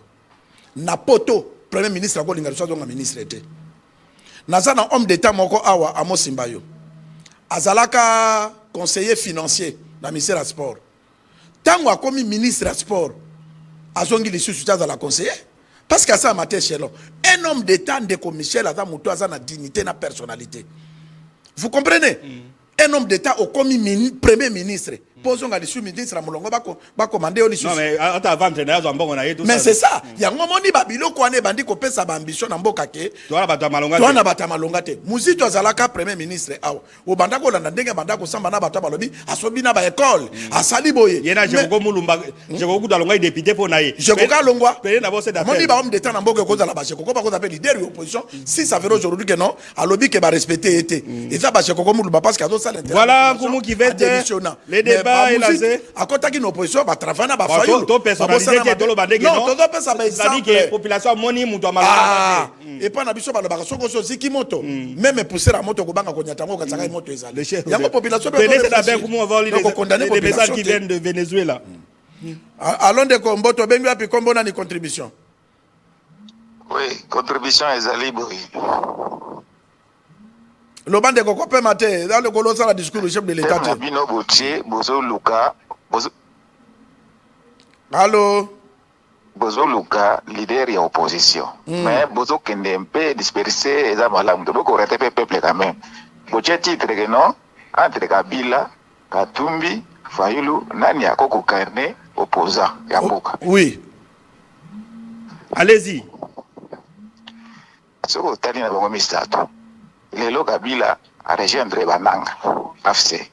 Napoto, premier ministre de la République ministre était. Nazana, homme d'État, Moko Awa, Amo Simbayo. Azalaka, conseiller financier dans le ministère du Sport. Tant que comme ministre du Sport, Azongi les sous la conseiller. Parce que ça m'a été un homme d'État de commissaire a une dignité, une personnalité. Vous comprenez? Un homme d'État au commis premier ministre. Posons à l'issue ministre à Molongo, va commander au Non, mais avant mais c'est ça. Il y a un moment où Babilo Kouane Bandi Kopé sa ambition en Bokake. Toi, na Batamalongate. Mouzi Toazalaka, premier ministre. Au Bandako, la Ndenga Bandako, Sambana Batabalobi, à Sobina ba école, à Saliboye. Yena, j'ai beaucoup d'alonga député pour naïe. J'ai beaucoup d'alonga. Moni ba homme d'État n'ambo que cause à la bâche. Koko pas cause appelle leader de l'opposition. Si ça fait aujourd'hui que non, à lobby que va respecter été. Et ça, bâche Koko Moulou parce qu'il y a d'autres salles. Voilà, comment qui va être les débats. À côté d'une opposition, bah travailler na ba faillot. To personnaliser qui est dans le bandé. Non, to doit ça ba ça dit que population moni muto malanga. Et pas na biso ba ba soko so ziki moto. Même pousser la moto ko banga ko nyatango ka tsaka moto ezali. Il y a une population comment on va les messages qui viennent de Venezuela. Allons de combo to bengu api combo na ni contribution. Oui, contribution ezali boy. Le bande de Kokopé Maté, dans le colossal la discours du chef de l'État. Bino Boutier, Bozo Luka, Allô? Bozo Luka, leader et opposition. Mais Bozo Kende un peu dispersé, et ça m'a l'air de beaucoup arrêter le peuple quand même. Boutier titre que non, entre Kabila, Katumbi, Fayulu, Nani a Koko Karne, opposant, Yamboka. Oui. Allez-y. Ce que vous avez dit, c'est lelo Kabila a rejoindre Bananga afse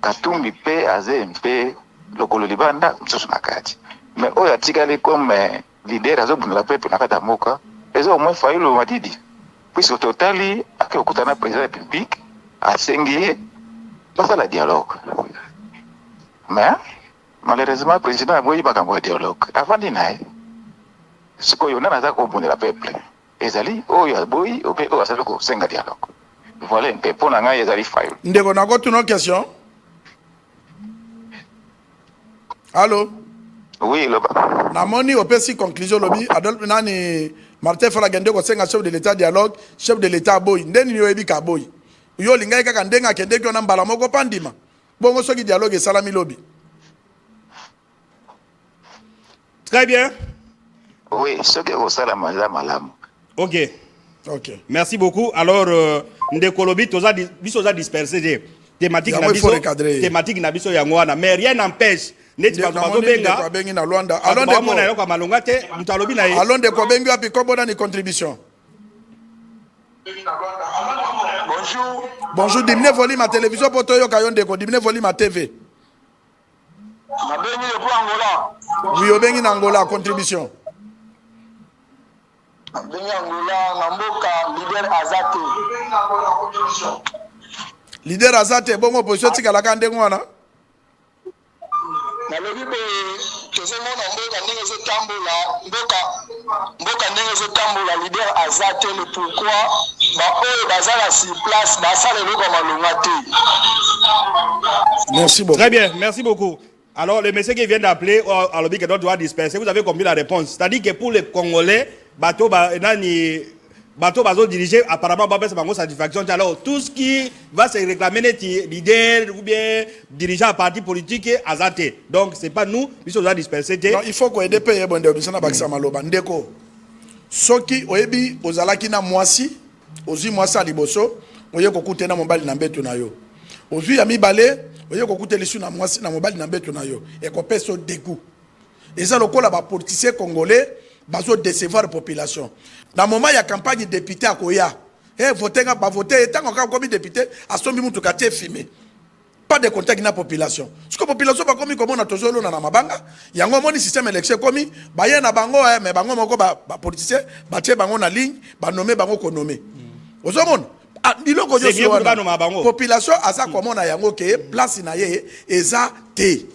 Katumbi pe aze mpe lokolo libanda msusu nakati mais oyo atikali comme leader azobundela pepe na kata moka ezo au moins Fayulu Madidi puisque totali ake okutana président de la République asengi basala dialogue mais malheureusement président aboyi makambo dialogue avant dinaye sikoyo nana za kobundela pepe ezali oyo aboyi ope oyo asali kosenga dialogue. Voilà un peu pour la gagne ezali faille. Ndeko na ko tuno question. Allô? Oui, loba. Na moni opesi conclusion lobi Adolphe nani Martin Fala gende ko senga chef de l'État dialogue, chef de l'État boy. Ndeni yo ebi ka boy. Yo linga kaka ndenga kende ko na mbala moko pandima. Bongo soki dialogue e salami lobi. Très bien. Oui, ce que vous savez malam. OK. OK. Merci beaucoup. Alors Ndeko lobi toza dispersé thématique nabiso yangwana mais rien n'empêche neti bazo benga bengi na Luanda alonde ko na yoko malonga te mutalobi na ye alonde ko bengi api ko bona ni contribution. Bonjour. Bonjour, diminue volume à télévision pour toi yonde ko diminue volume à TV. Na bengi le pour Angola. Oui, obengi na Angola contribution. Bengi Angola na mboka leader Azate. Leader Azate bongo position tikala ka ndengo wana. Na lobi pe tozemo na mboka ndenge zo tambola mboka ndenge zo tambola leader Azate le pourquoi ba oyo bazala sur place basala loko malonga te. Merci beaucoup. Très bien, merci beaucoup. Alors, le monsieur qui vient d'appeler, alors que doit disperser, vous avez compris la réponse. C'est-à-dire que pour les Congolais, bateau dirigé, apparemment, pas de satisfaction. Alors, tout ce qui va se réclamer leader ou bien dirigeant à parti politique est azaté. Donc, ce n'est pas nous, qui sommes dispersés. Non, il faut qu'on ait des pays, bon, Ndeko. Soki, oebi, ozalaki na mwasi, ozi mwasa liboso, oye kokute na mobali na mbeto na yo. Ozi ya mibale, oye kokute lisu na mwasi na mobali na mbeto na yo. E ko peso deku. Eza lokola ba politicien congolais bazo décevoir population. Dans le moment il y a campagne député à Koya. Eh voter pas voter tant qu'on comme député à son bimu to quartier filmé. Pas de contact na population. Ce que population ba komi comme on a toujours na mabanga, yango moni système élection komi, ba ye na bango mais bango moko ba politicien, ba tie bango na ligne, ba nommer bango ko nommer. Ozomon biloko yo so population asa comme on a yango ke place na ye eza te.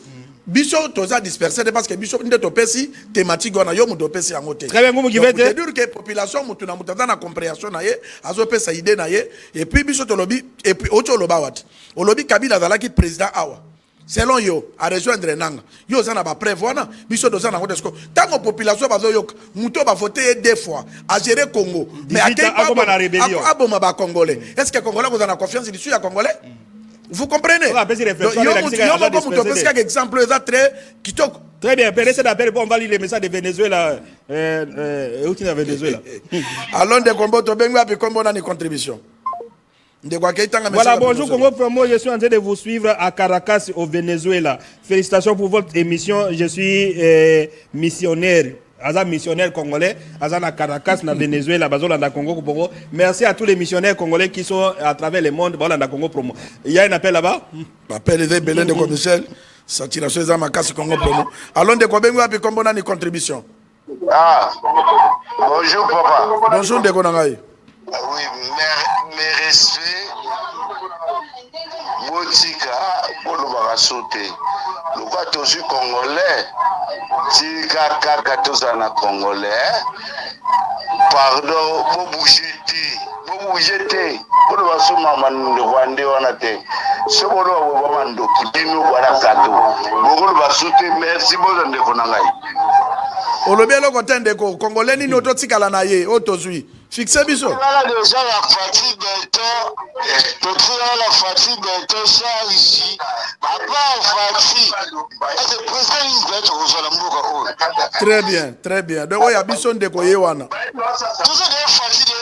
Biso toza dispersé parce que biso nde topesi thématique on a yo muto pesi yango te. Très bien vous dire que population mutu na mutata na compréhension na ye, azo pesa idée na ye et puis biso to lobi et puis ocho loba wat. O lobi Kabila zalaki président awa. Selon yo a rejoindre nanga. Yo za na ba preuve wana biso doza na ngotesko. Tango population bazo yo muto ba voter deux fois à gérer Congo. Mais à quel point aboma ba congolais. Est-ce que congolais vous en a confiance dessus ya congolais? Vous comprenez? Exemple très bien, on va lire les messages de Venezuela. Allons de combo, to benga puis combo na ni contribution. Voilà, bonjour Congo Promo, je suis en train de vous suivre à Caracas au Venezuela. Félicitations pour votre émission, je suis missionnaire. Azan missionnaire congolais, Azan à Caracas, na Venezuela, Bazola na Congo Promo. Merci à tous les missionnaires congolais qui sont à travers le monde, Bazola na Congo Promo. Il y a un appel là-bas? L'appel est Belén de Michel, saturation des Amakas Congo Promo. Allons de Kobengo et Combo na ni contribution. Ah, bonjour papa. Bonjour de Konangaï. Oui, mes respects. Botika, Bolobara sauté. Le quoi tous congolais. Tika kaka tozana congolais. Pardon, bougété. Bolobara soma mando wande wanate. Ce bolo wamando kidinu wala kato. Bolobara sauté, merci bozande konangai. Olobi eloko tende ko congolais ni noto tikala na ye otozui. Fixez biso. Voilà déjà la fatigue d'un temps. Depuis la fatigue d'un temps, ça ici. Après fatigue. C'est président une très bien, très bien. Donc il y a biso ndeko yewana. Tout ça est fatigué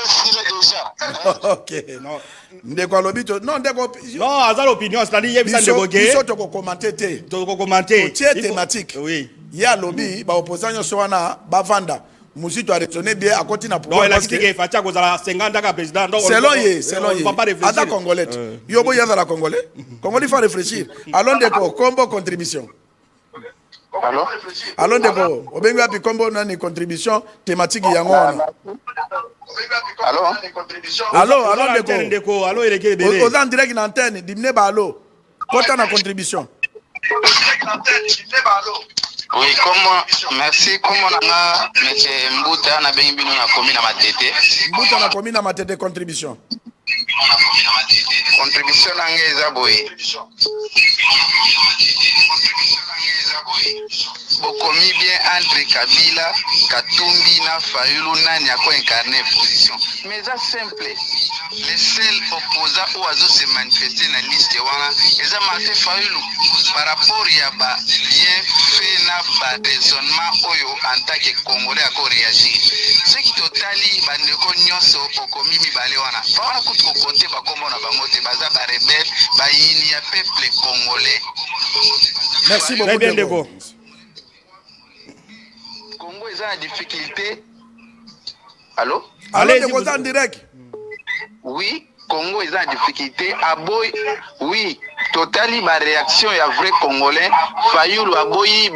déjà. OK, non. Ndeko alobi to non ndeko. Non, azal opinion, c'est-à-dire yebisa ndeko ge. Biso to ko commenter te. To ko commenter. Tie thématique. Oui. Ya lobby ba opposant yo so wana ba vanda. Musito a retenu bien à côté na pouvoir parce que Fatia kozala 50 ans président donc selon on va pas réfléchir. Ada congolais. Yo boya za la congolais. Congolais faut réfléchir. Allons de combo contribution. Allô? Allons de ko obenga pi combo na ni contribution thématique yango wana. Allô? Allô de ko. Allô il est belé. Aux en direct na antenne dimne ba allô. Kota na contribution. Oui, merci. Comment on a monsieur Mbuta na bengi bino na commune na Matete. Mbuta na commune na Matete contribution. Contribution nanga eza boye. Bokomi bien entre Kabila, Katumbi na Fayulu nani ako incarner position. Mais ça simple. Les seuls opposants ou azo se manifester na liste wana eza Martin Fayulu par rapport ya ba bien fait na ba raisonnement oyo en tant que Congolais ako réagir. Ce qui totali bandeko nyonso bokomi mibale wana. Wana kutu ko compter ba kombo na bango te baza ba rebelle ba yini ya peuple congolais. Merci beaucoup Ndeko. Congo est en difficulté. Allô? Allez, Ndeko en direct. Oui, Congo est en difficulté. Aboy, oui, totally ma réaction est vrai congolais. Fayulu aboyi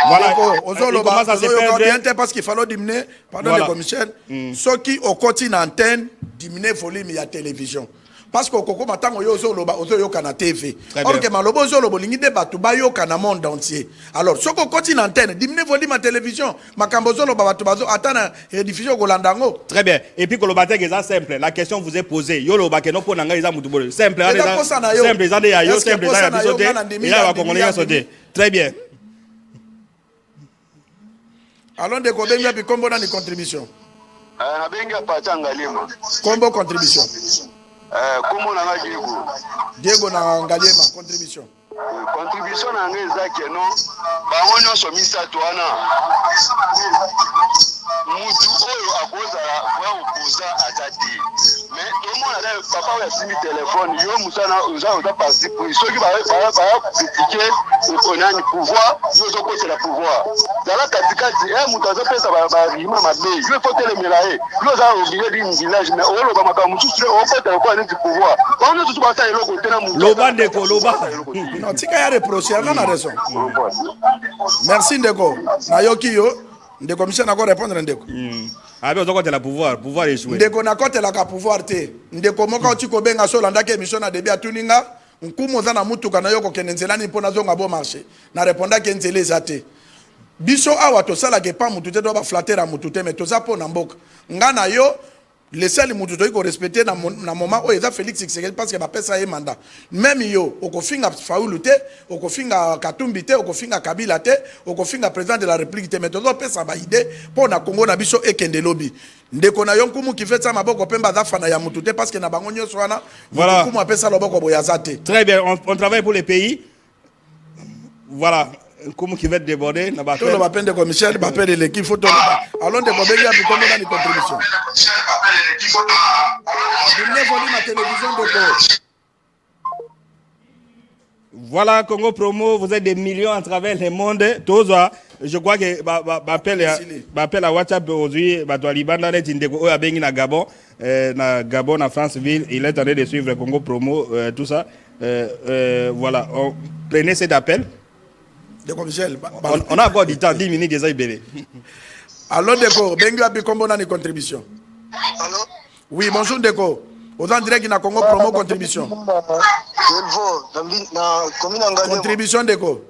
voilà, il commence à se perdre parce qu'il fallait diminuer, pardon les commissaires, ceux qui au quotidien antenne diminuer volume à télévision. Parce que koko matango yo zo loba ozo yo kana TV. Or que malobo zo lobo lingi de batu ba yo kana monde entier. Alors soko koti na antenne dimine volume à télévision makambo zo loba batu bazo atana rediffusion ko landango. Très bien. Et puis ko loba te eza simple. La question vous est posée. Yo loba ke no pona nga eza mutu bolo. Simple simple eza de ya yo simple eza ya biso te. Et là va congolais sauter. Très bien. Allons de kobenga puis kombo na ni contribution. Na benga patanga lima. Kombo contribution. Comment on a Diego na Ngaliema contribution. Contribution na ngeza ke no ba wonyo so misa to ana. mutu oyo akozala koya opoza aza te mais tomona papa oyo asimbi telefone yo musana oza parti pris soki bayakritike ekonani pouvoir yo ozokotela pouvoir zala katikati mutu azopesa barima mabe yo efotelemela ye yo oza obile d'une village mais oloba makambo mosusu okotela koya neti pouvoir bango nyonso tu basala eloko te na mutu loba ndeko loba non tika ya reproche aza na raison merci ndeko nayoki yo ndeko michel nako répondre ndeko abe ozokotela pouvoir échoué ndeko nakotelaka pouvoir te ndeko moko oti kobenga so olandaki émission na debi atuninga nkumu oza na mutuka na yo kokende nzela nini mpo nazonga bo marché na répondaki nzela eza te biso awa tosalaka epa mutu te to baflatera mutu te me toza mpo na mboka nga na yo lesali mutu toyi korespecte na moment oyo eza Félix Tshisekedi parce que bapesa ye mandat même yo okofinga Fayulu te okofinga Katumbi te okofinga Kabila te okofinga président de la République te mais tozopesa baide mpo na Congo na biso ekende lobi ndeko na yo nkumu kifetsa maboko pemba aza fana ya mutu te parce que na bango nyonso wana voilà. Nkumu apesa loboko boya za te. Très bien, on travaille pour les pays. Voilà. Comment qui va être débordé na tout le bapende de Michel bapende l'équipe photo allons de Bobeli a comme dans une contribution ma télévision de voilà Congo Promo, vous êtes des millions à travers le monde. Toza, je crois que m'appelle à WhatsApp aujourd'hui, Libanda net indeko a bengi na Gabon, na Franceville, il est en train de suivre Congo Promo, tout ça. Voilà, prenez cet appel. On a encore du temps, 10 minutes déjà libéré. Allô Deko, Bengu a Bikombo dans les contributions. Allô? Oui, bonjour Deko. Aux en direct na Congo Promo contribution. Contribution Deko.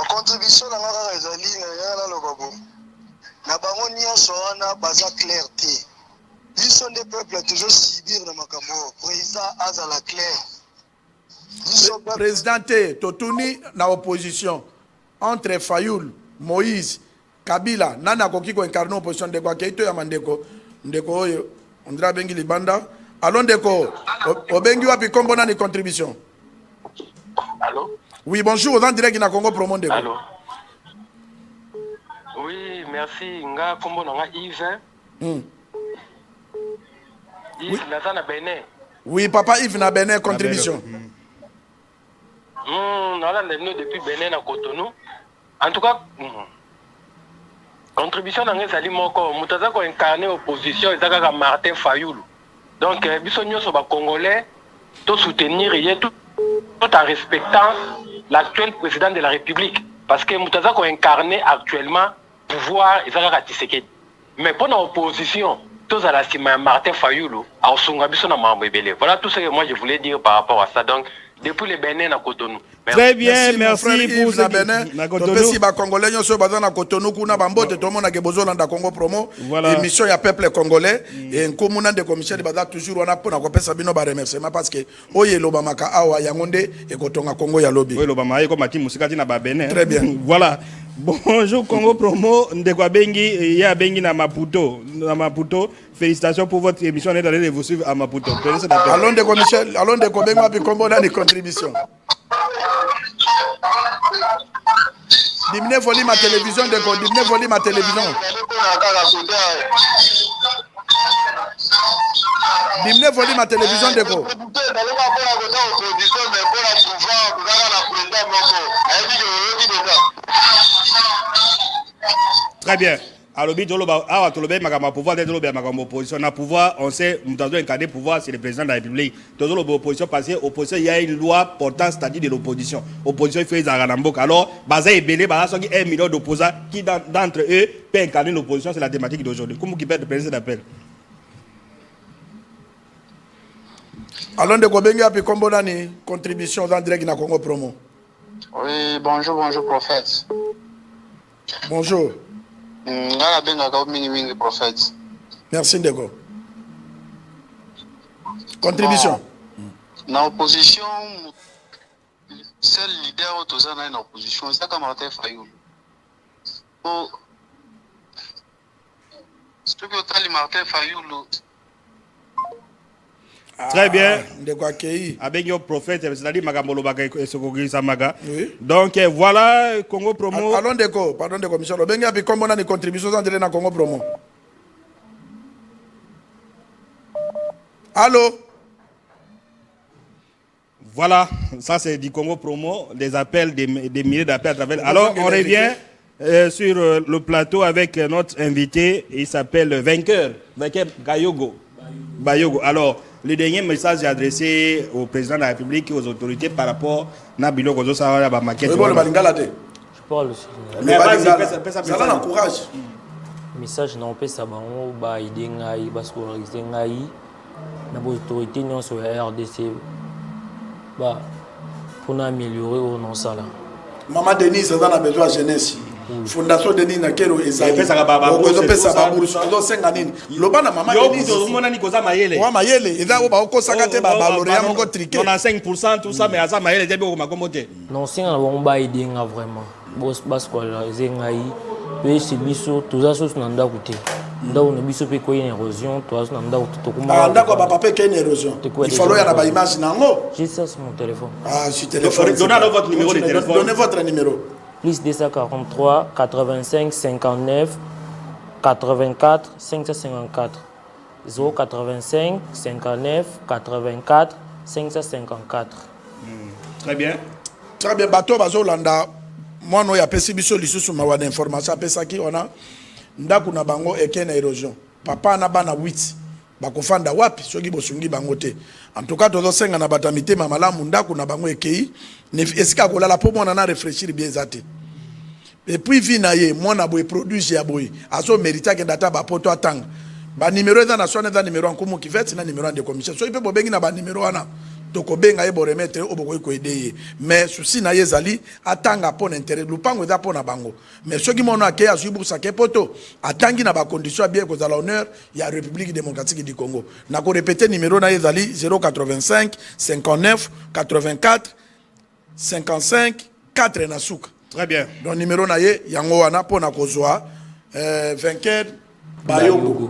Contribution na ngaka ezali na lokabo. Na bango nyonso wana baza clarté. Biso nde peuple toujours subir na makambo. Président azala clair. Président Totuni na opposition entre Fayoul, Moïse, Kabila, nana koki ko incarner opposition de quoi keito ya mandeko ndeko oyo ondra bengi libanda allons ndeko obengi wapi kombo na ni contribution. Allô? Oui, bonjour, aux en direct na Congo Promo ndeko. Allô? Oui, merci nga kombo na nga Yves. Yves na Benin. Oui, papa Yves na Benin contribution. On a depuis Benin à Cotonou. En tout cas, contribution dans les aliments, Moutaza a incarné opposition, et ça Martin Fayoulou. Donc, bisogno sur les Congolais, tout soutenir et tout en respectant l'actuel président de la République. Parce que Moutaza a incarné actuellement pouvoir et ça Tshisekedi. Mais pour l'opposition, tous à la Martin Fayoulou, à Osungabiso na Mambébélé. Voilà tout ce que moi je voulais dire par rapport à ça. Donc, depuis le Bénin à Cotonou. Très bien, merci pour ça. Bénin. Merci ba Congolais ñoso baza na Cotonou kuna bambote to mona ke bozolanda Congo Promo. Émission ya peuple congolais et nkomuna de commission baza toujours wana pona ko pesa bino ba remerciement parce que oye loba maka awa yangonde e kotonga Congo ya lobi. Oye loba maye ko mati musika tina ba Bénin. Très bien. Voilà. Bonjour Congo Promo, ndekwa bengi ya bengi na Maputo. Na Maputo, félicitations pour votre émission, on est allé vous suivre à Maputo. Allons de Michel, allons de Kobengo api kombo na ni contribution. Diminuez volume ma télévision de diminuez volume ma télévision. Diminuez volume ma télévision de ko. Très bien. Alors, pouvoir d'être opposition. Na pouvoir, on sait, nous avons incarné pouvoir, c'est le président de la République. Nous avons l'opposition parce qu'opposition, il y a une loi portant statut de l'opposition. Opposition, il faut les arrangements. Alors, Baza et Belé, Baza, 1 million d'opposants qui, d'entre eux, peut incarner l'opposition, c'est la thématique d'aujourd'hui. Comment qui peut être président d'appel? Alors, de Kobengi a pu combiner contribution dans direct na Congo Promo. Oui, bonjour prophète. Bonjour. Prophète. Merci Ndeko. Contribution. Dans l'opposition, seul leader autour dans l'opposition, c'est comme Martin Fayoulou. Ce que tu as Martin Fayoulou. Très bien. Ndeko akei. Avec le prophète, c'est-à-dire Magambolo Bagay Sokogi Samaga. Donc voilà, Congo Promo. Allons Ndeko, pardon de commission. Bengi api kombo na ni contribution dans na Congo Promo. Allô? Voilà, ça c'est du Congo Promo, des appels, des milliers d'appels à travers. Alors on revient sur le plateau avec notre invité, il s'appelle Vainqueur Bayogo. Alors, le dernier message est adressé au président de la République et aux autorités par rapport à Bilo Gozo Sahara Bamaket. Je parle aussi. Mais vas-y, ça l'encourage. Message non pas ça ba aider ngai ba scolariser ngai na autorité non sur RDC bah pour améliorer au non ça là. Maman Denise on a besoin de jeunesse. Fondation Denis na kero ezali. Pesa baba. Ozo pesa baburu so senga nini. Lobana Maman Denise. Yo mona ni koza mayele. Wa mayele eza ko ba okosaka te ba lauréat moko triqué. On a 5% tout ça mais asa mayele te ko makomote. Non senga na bon ba aider nga vraiment. Boss scolariser ngai pe c'est biso tout ça sur nanda côté. Ndao na biso pe ko une érosion toi na ndao to kuma. Ah ndako papa pe une érosion. Il faut y avoir image nango. J'ai ça sur mon téléphone. Ah sur téléphone. Donnez votre numéro de téléphone. Donnez votre numéro. Plus 243 85 59 84 554 085 59 84 554. Très bien. Très bien. Bateau bazolanda. Moi no ya pesi biso lisusu mawa d'information pesa ki ona ndaku na bango ekena érosion. Papa na bana 8. Bakofanda wapi soki bosungi bango te. En tout cas tozo senga na batamite mamalamu ndaku na bango ekei ne esika kolala po mona na réfléchir bien zate. Et puis vinaye mona boy produit ya boy azo mérita ke data ba poto atanga. Ba numéro za na sone za numéro nkumu kifeti na numéro de commission. So ipe bobengi na ba numéro wana toko benga e bo remettre oboko ko aider. Mais souci na yezali atanga pona intérêt lupango za pona bango. Mais soki mona ake azubu sake poto atangi na ba condition bien ko za l'honneur ya République démocratique du Congo. Na ko répéter numéro na yezali 085 59 84 55 4 na suka. Très bien. Donc numéro na ye yango wana pona kozwa Vainqueur Bayogo.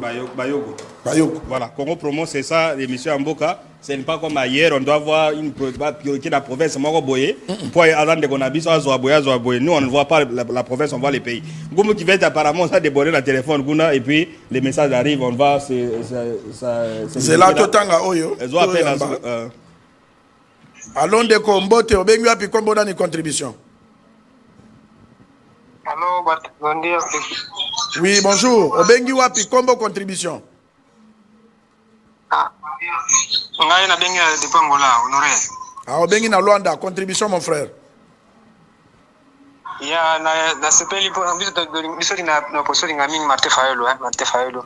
Voilà, Congo Promo c'est ça l'émission en Boka. Ce n'est pas comme hier, on doit avoir une priorité de la province. Pour aller de Gonabi, nous on ne voit pas la province, on voit les pays. Goumou qui va apparemment ça déborder le téléphone et puis les messages arrivent, on va c'est là tout tanga oyo. Allons de Kombote obengi api kombo na ni contribution. Allô, bon dia. Oui, bonjour. Obengi wapi kombo contribution. Ah. Ngai na bengi de Pangola, Honoré. Ah, obengi na Luanda, contribution mon frère. Ya na sepeli pour biso na position ngami Martin Fayulu,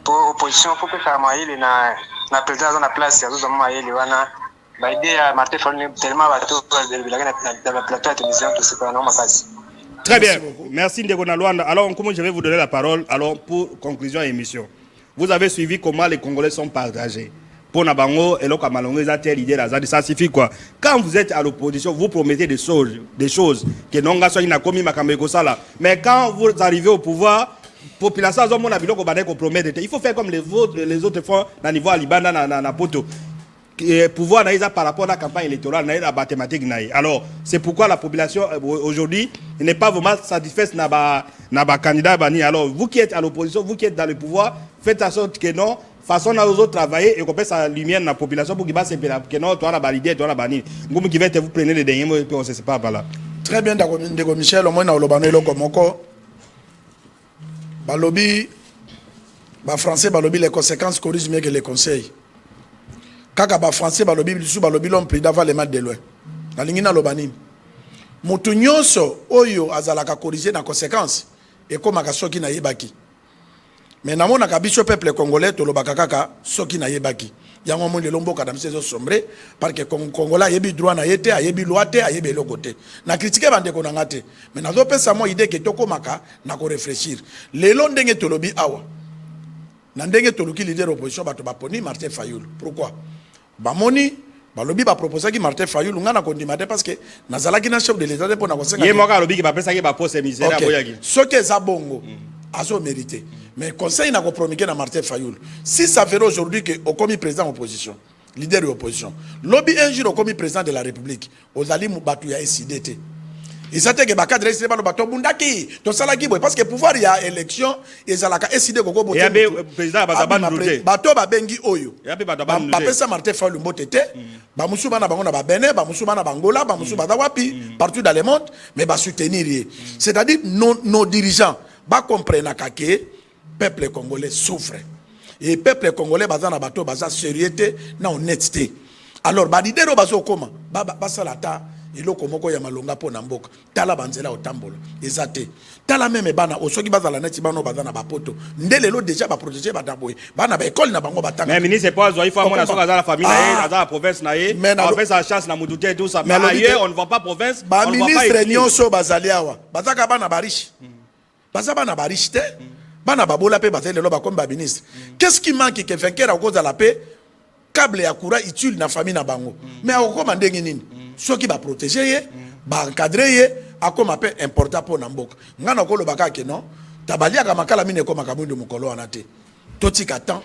pour opposition pour que ça maile na président na place ya zo maile wana. Ba idea Martin Fayulu tellement bato de la plateau de télévision tout c'est pas normal passe. Très bien, merci Ndegona Luanda. Alors, comment je vais vous donner la parole alors pour conclusion et émission. Vous avez suivi comment les Congolais sont partagés. Pour Nabango, et l'autre Malongé, ça suffit quoi. Quand vous êtes à l'opposition, vous promettez des choses que non n'a commis Sala. Mais quand vous arrivez au pouvoir, population il faut faire comme les autres font dans niveau Alibana na poto. Pouvoir par rapport à la campagne électorale la mathématique. Alors c'est pourquoi la population aujourd'hui n'est pas vraiment satisfaite na candidat bani. Alors vous qui êtes à l'opposition, vous qui êtes dans le pouvoir, faites en sorte que non façon à aux autres travailler et qu'on passe la lumière dans la population pour qu'il passe que non toi la validé toi la bani. Vous qui va vous prenez les derniers mots et puis on se sépare par là. Très bien d'accord Michel au moins na olobano komoko balobi ba français balobi les conséquences corrigent mieux que les conseils. Kaka ba français balobi bisu balobi l'homme pris d'avoir les mains de loin. Na lingina lobani. Mutu nyonso oyo azalaka corriger na conséquence et comme ka soki na yebaki. Mais namona ka biso peuple congolais to lobaka kaka soki na yebaki. Yango mo le lomboka na misezo sombre parce que congolais yebi droit na yete ayebi loi te ayebi lokote. Na critiquer bande ko na ngate. Mais na zo pesa mo idée que toko maka na ko réfléchir. Lelo ndenge to lobi awa. Na ndenge to luki leader opposition bato baponi Martin Fayulu. Pourquoi? Bamoni balobi ba proposer ki Martin Fayulu ngana kondimate parce que nazalaki na chef de l'état pour na kosenga. Ye moka lobi ki ba pesa ki ba poste misère aboyaki. Soke za bongo azo mérité. Mais conseil n'a pas promis na Martin Fayulu. Si ça fait aujourd'hui que au commis président opposition, leader de l'opposition. Lobby un jour comme président de la République, aux alliés Moubatu ya SIDT. Ils s'attaquent que Bakad reste pas le bateau Bundaki, to salaki boy parce que pouvoir il y a élection et Zalaka SID Koko Boté. Et le président Bataban Ndoute. Bateau Babengi Oyo. Et puis Bataban Ndoute. Bapesa Martin Fayulu Mbotete. Bamusu bana bango na ba Bénin, bamusu bana Bangola, bamusu badawapi partout dans le monde, mais ba soutenir. C'est-à-dire nos dirigeants ba comprennent que peuple congolais souffre. Et peuple congolais baza na bateau baza sérieuxité na honnêteté. Alors ba leader bazo koma ba salata iloko moko ya malonga po na mboka tala banzela otambola ezate tala meme bana osoki bazala neti bano bazana bapoto ndelelo déjà ba protéger bataboy bana ba école na bango batanga mais ministre pas il faut mona soka la famille na la province na ye on fait sa chasse na mututé tout ça mais ailleurs on ne voit pas province ba ministre nyonso bazali awa bazaka bana bariche bazaba na bariche te bana babola pe bazeli lo ba comme ba ministre qu'est-ce qui manque que vainqueur à cause de la paix câble ya courant utile na famille na bango mais akoma ndenge nini ceux qui va protéger va encadrer akoma pe important pour namboka ngana ko lobaka ke non tabalia ka makala mine ko makamundu mukolo anate totika temps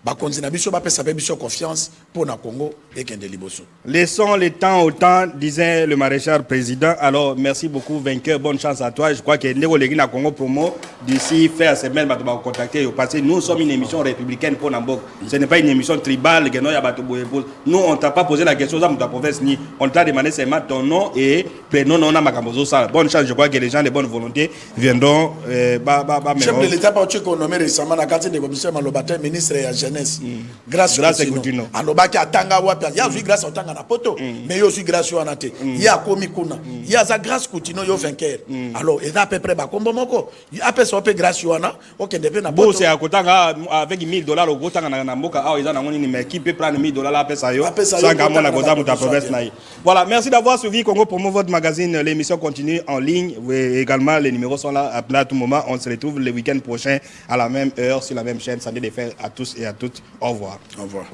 ba konzina biso ba pesa pe biso confiance pour na Congo et kende liboso. Laissons le temps au temps, disait le maréchal président. Alors merci beaucoup vainqueur, bonne chance à toi. Je crois que Ndeko Legi na Congo promo d'ici fin semaine va te contacter parce que nous sommes une émission républicaine pour Nambok. Ce n'est pas une émission tribale que nous on t'a pas posé la question ça ta province ni on t'a demandé seulement ton nom et prénom non na makambozo ça. Bonne chance, je crois que les gens de bonne volonté viendront chef de l'état pas qu'on nommé récemment la carte de commissaire Malobata ministre et jeunesse. Grâce à Goutino. Anobaki atanga wapi ya vu grâce otanga na poto mais yo suis grâce wana te. Ya komi kuna. Ya za grâce Goutino yo vainqueur. Alors et à peu près ba kombo moko. Après ça pe grâce wana okende pe na poto. Bo c'est à kotanga avec $1000 au kotanga na mboka ah ils en ngoni mais qui peut prendre $1000 après ça yo. Sans gamon na goza muta province na. Voilà, merci d'avoir suivi Congo Promo votre magazine. L'émission continue en ligne et également les numéros sont là à tout moment. On se retrouve le week-end prochain à la même heure sur la même chaîne. Salut les frères à tous et à toutes. Au revoir. Au revoir.